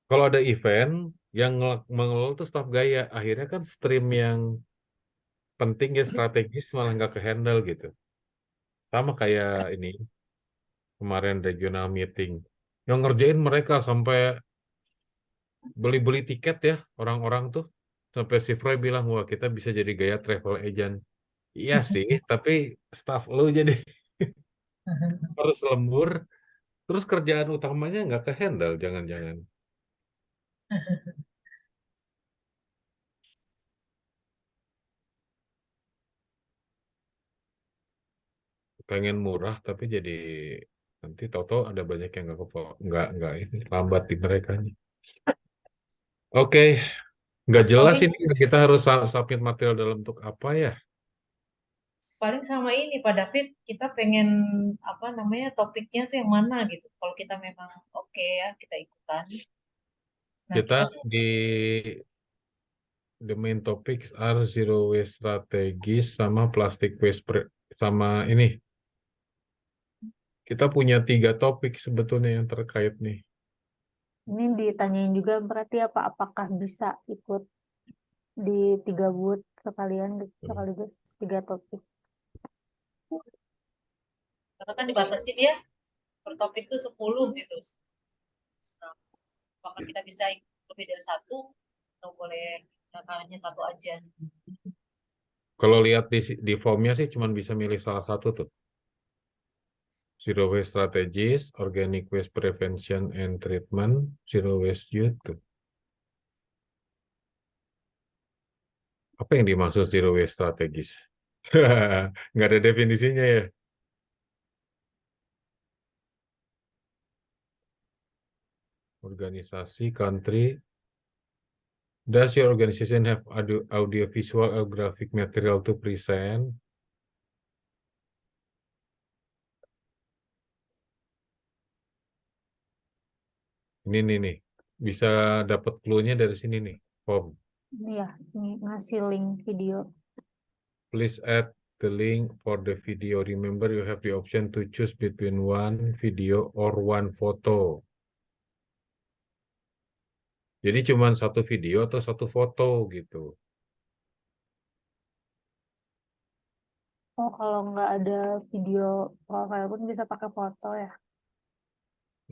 kalau ada event yang mengelola tuh staff Gaya, akhirnya kan stream yang penting ya strategis malah nggak ke handle gitu. Sama kayak ini kemarin regional meeting. Yang ngerjain mereka sampai beli-beli tiket ya orang-orang tuh. Sampai si Froy bilang, wah kita bisa jadi Gaya travel agent. Iya sih, tapi staff lu jadi harus lembur. Terus kerjaan utamanya nggak ke handle, jangan-jangan. Pengen murah tapi jadi nanti tahu-tahu ada banyak yang nggak ini lambat di mereka. Oke, nggak jelas Paling ini kita harus submit material dalam bentuk apa ya? paling sama ini Pak David, kita pengen apa namanya topiknya tuh yang mana gitu. Kalau kita memang oke ya kita ikutan. Nah Kita kita tuh di the main topics are zero waste strategis sama plastic waste sama ini. Kita punya 3 topik sebetulnya yang terkait nih. Ini ditanyain juga berarti apakah bisa ikut di 3 booth sekalian sekaligus 3 topik. karena kan dibatasi dia per topik tuh 10 gitu. Nah, apakah kita bisa ikut lebih dari satu atau boleh hanya satu aja. Kalau lihat di formnya sih cuma bisa milih salah satu tuh. Zero waste strategies, organic waste prevention and treatment, zero waste youth tuh. Apa yang dimaksud zero waste strategies? Nggak ada definisinya ya. Organisasi, country. Does your organization have audio visual or graphic material to present? Ini nih. Bisa dapat clue-nya dari sini nih. Form. Iya, ini ngasih link video. Please add the link for the video. Remember you have the option to choose between one video or one photo. Jadi cuma satu video atau satu foto gitu. Oh, kalau nggak ada video profile pun bisa pakai foto ya.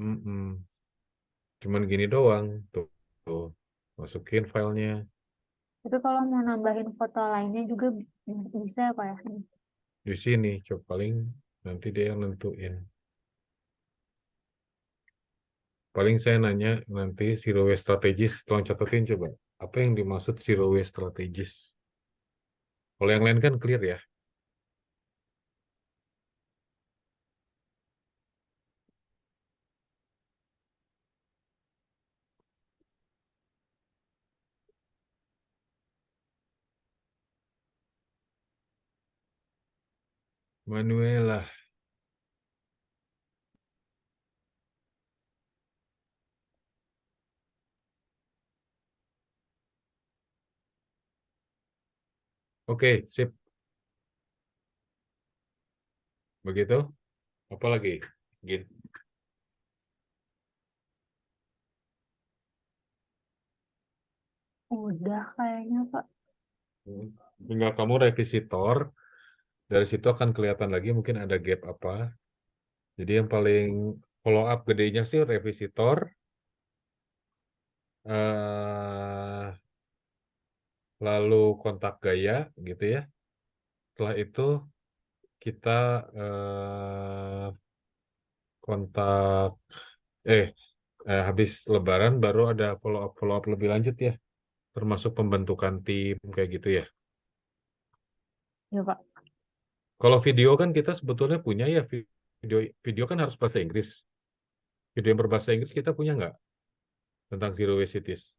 Mm-mm. Cuman gini doang. Tuh. Masukin filenya. Tapi kalau mau nambahin foto lainnya juga bisa ya, Pak ya? Di sini. Coba paling nanti dia yang nentuin. Paling saya nanya nanti zero waste strategis. Tolong catetin coba. Apa yang dimaksud zero waste strategis? Kalau yang lain kan clear ya. Manuela. Oke, sip. Begitu. Apa lagi? Gini. Udah kayaknya, Pak. Tinggal kamu revisitor. Dari situ akan kelihatan lagi mungkin ada gap apa. Jadi yang paling follow up gedenya sih revisitor. Lalu kontak gaya gitu ya. Setelah itu kita kontak habis Lebaran baru ada follow up lebih lanjut ya, termasuk pembentukan tim kayak gitu ya. Ya, Pak. Kalau video kan kita sebetulnya punya ya, video video kan harus bahasa Inggris. Video yang berbahasa Inggris kita punya nggak tentang zero waste cities?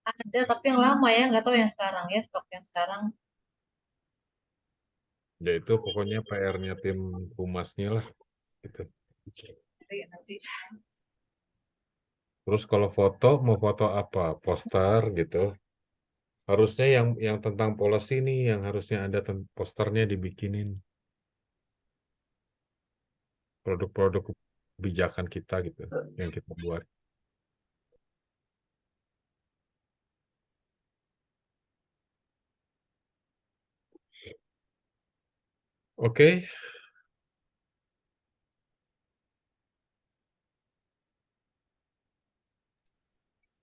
Ada, tapi yang lama ya, nggak tahu yang sekarang ya, stok yang sekarang. Ya itu pokoknya PR-nya tim humasnya lah gitu. Nanti. Terus kalau foto mau foto apa? Poster gitu. Harusnya yang tentang policy nih yang harusnya ada posternya dibikinin. Produk-produk kebijakan kita gitu yang kita buat. Oke,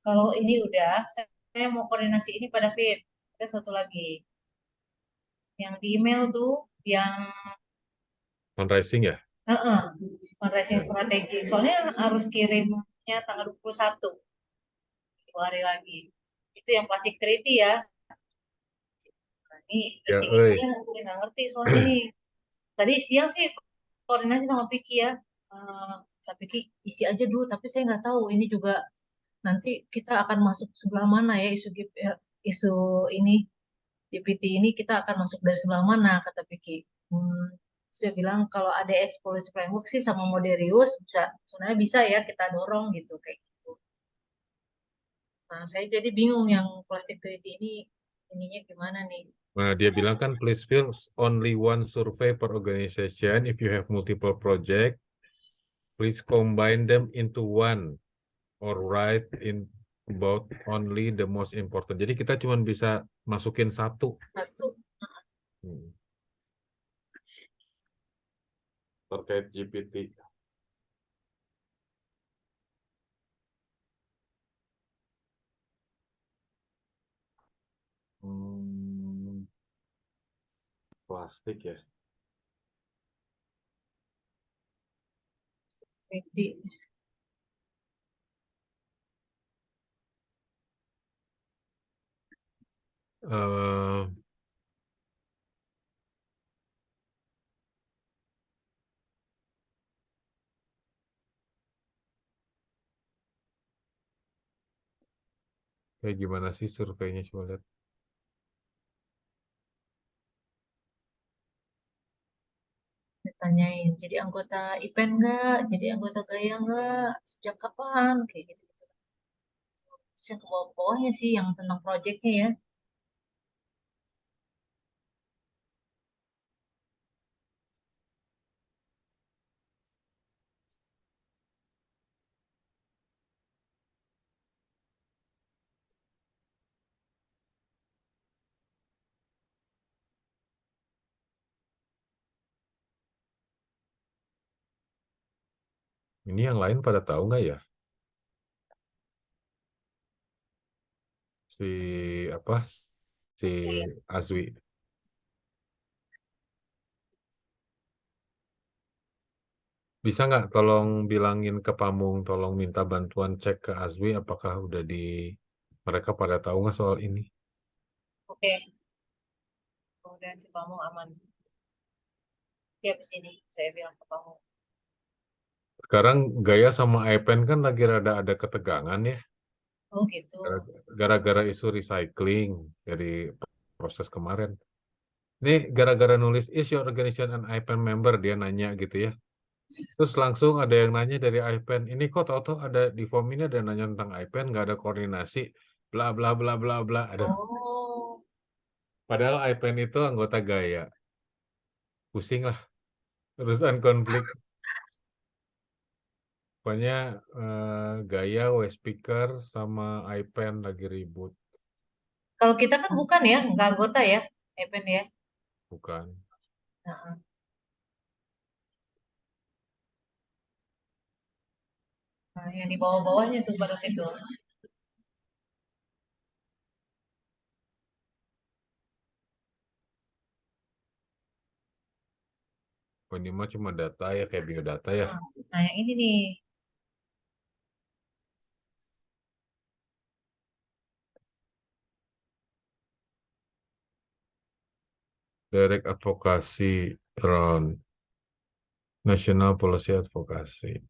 Kalau ini udah, saya mau koordinasi ini pada Fit. Ada satu lagi. Yang di email tuh, yang fundraising ya. fundraising Ya, strategi. Soalnya harus kirimnya tanggal 21, 2 hari lagi. Itu yang plastik 3D ya. Nah, ini ya, isi-isinya saya nggak ngerti soalnya nih. Tadi siang sih koordinasi sama Piki ya. Saya Piki isi aja dulu, tapi saya nggak tahu ini juga nanti kita akan masuk sebelah mana ya isu ini GPT ini kita akan masuk dari sebelah mana kata Piki. Saya bilang kalau ADS Policy Framework sih sama Moderius bisa sebenarnya bisa ya kita dorong gitu kayak gitu. Nah saya jadi bingung yang plastic treaty ini ininya gimana nih? Nah, dia bilang kan please fill only one survey per organization. If you have multiple project, please combine them into one or write in about only the most important. Jadi kita cuma bisa masukin satu. Satu. Hmm. Terkait GPT. Hmm, plastik ya. Peti. Eh, kayak gimana sih surveinya coba lihat. Ditanyain, jadi anggota IPEN nggak? Jadi anggota Gaya nggak? Sejak kapan? Kayak gitu-gitu. Terus yang ke bawah-bawahnya sih yang tentang proyeknya ya. Ini yang lain pada tahu nggak ya? Si apa? Si Azwi. Bisa nggak tolong bilangin ke Pamung, tolong minta bantuan cek ke Azwi apakah udah di mereka pada tahu nggak soal ini? Oke, kemudian si kamu aman. Dia habis ini, saya bilang ke kamu. Sekarang Gaya sama iPen kan lagi rada ada ketegangan ya, Oh gitu. gara-gara isu recycling dari proses kemarin. Ini gara-gara nulis is your organization an iPen member dia nanya gitu ya. Terus langsung ada yang nanya dari iPen, ini kok tahu-tahu ada di form ini ada yang nanya tentang iPen, nggak ada koordinasi, bla bla bla bla bla. Aduh, Oh, padahal iPen itu anggota Gaya. Pusing lah urusan konflik. Pokoknya Gaya, Speaker sama iPen lagi ribut. kalau kita kan bukan ya, nggak anggota ya, IPEN ya. Bukan. Nah, nah, yang di bawah-bawahnya tuh pada itu. Oh, ini mah cuma data ya, kayak biodata ya. Nah, yang ini nih. Direct advokasi around National Policy Advocacy.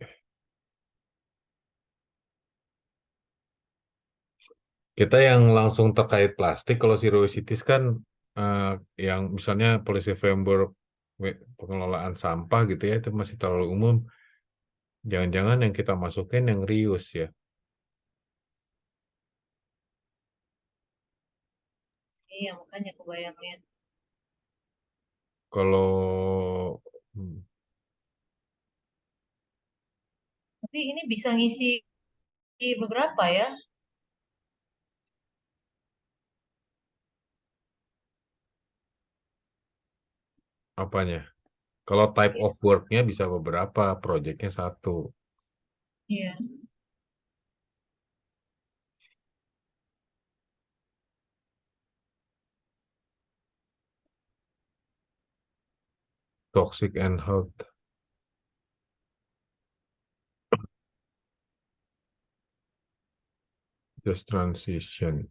Kita yang langsung terkait plastik, kalau Zero Waste Cities kan eh, yang misalnya policy framework pengelolaan sampah gitu ya, itu masih terlalu umum. Jangan-jangan yang kita masukin yang reuse ya. Iya, makanya kebayangnya. Kalau hmm, Tapi ini bisa ngisi beberapa ya. apanya? Kalau type Iya. of work-nya bisa beberapa, project-nya satu. Iya. Toxic and health, just transition.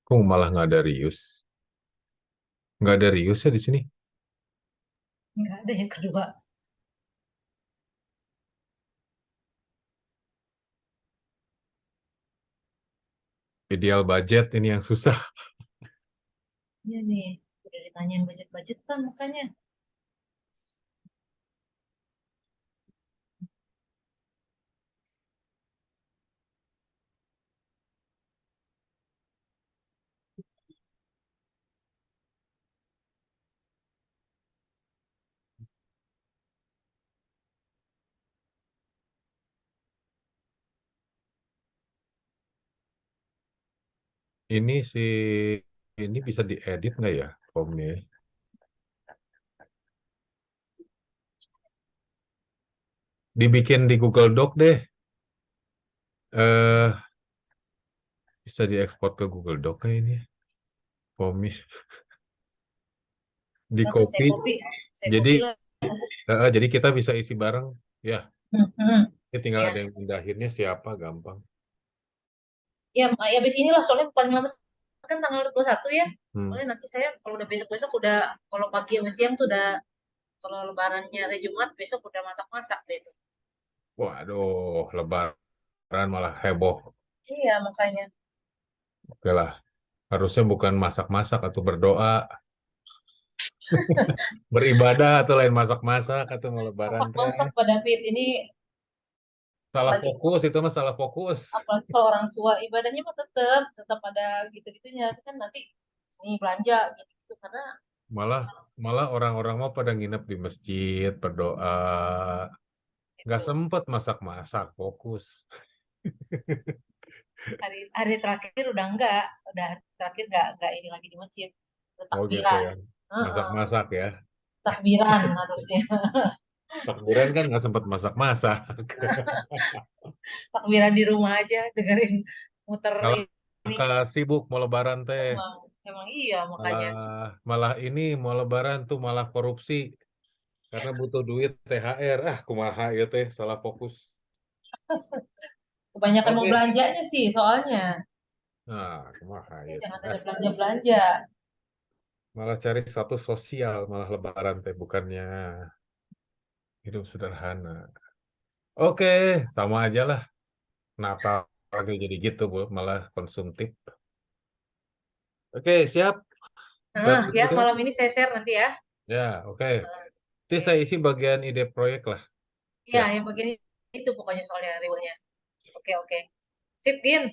Kok malah nggak ada reuse? Nggak ada reuse ya di sini? Nggak ada yang kedua. Ideal budget ini yang susah. Iya nih. Udah ditanyain budget-budget kan makanya. ini ini bisa diedit nggak ya formnya? Dibikin di Google Doc deh. Eh, bisa diekspor ke Google Doc kayak ini formnya. Di Ntar copy. saya Jadi copy lah. jadi kita bisa isi bareng. Ya, Hmm, ini tinggal ya. ada yang pindahinnya siapa gampang. Ya, ya habis inilah soalnya paling lama kan tanggal 21 ya. Hmm. Soalnya nanti saya kalau udah besok-besok udah, kalau pagi sama siang tuh udah, kalau lebarannya hari Jumat besok udah masak-masak deh itu. Waduh, Lebaran malah heboh. Iya, makanya. Oke lah, harusnya bukan masak-masak atau berdoa, beribadah atau lain masak-masak atau mau Lebaran teh. Masak-masak Pak David ini, Salah apalagi fokus itu mah salah fokus. apalagi kalau orang tua ibadahnya mah tetap tetap ada gitu-gitunya kan nanti nih belanja gitu, karena Malah malah orang-orang mau pada nginep di masjid berdoa, nggak itu sempet masak-masak fokus. hari hari terakhir udah terakhir nggak ini lagi di masjid, udah Oh gitu takbiran. ya, Heeh, masak-masak ya. takbiran harusnya. Takbiran kan nggak sempet masak-masak. Takbiran di rumah aja dengerin muter Malah ini. sibuk mau Lebaran teh, emang emang iya makanya. malah malah ini mau Lebaran tuh malah korupsi karena butuh duit THR. Kumaha ya teh, salah fokus. Kebanyakan mau Oke. belanjanya sih soalnya. Nah, kumaha Harusnya ya teh. jangan ada belanja-belanja. Malah cari status sosial, malah Lebaran teh bukannya hidup sederhana. Oke, sama aja lah. Natal lagi jadi gitu, Bu. Malah konsumtif. Oke, siap. Nah, Verdi ya udah? malam ini saya share nanti ya. Ya, oke. Nanti Oke. saya isi bagian ide proyek lah. Ya, Ya, yang bagian itu pokoknya soalnya rewelnya. Oke, oke. Sip, Din.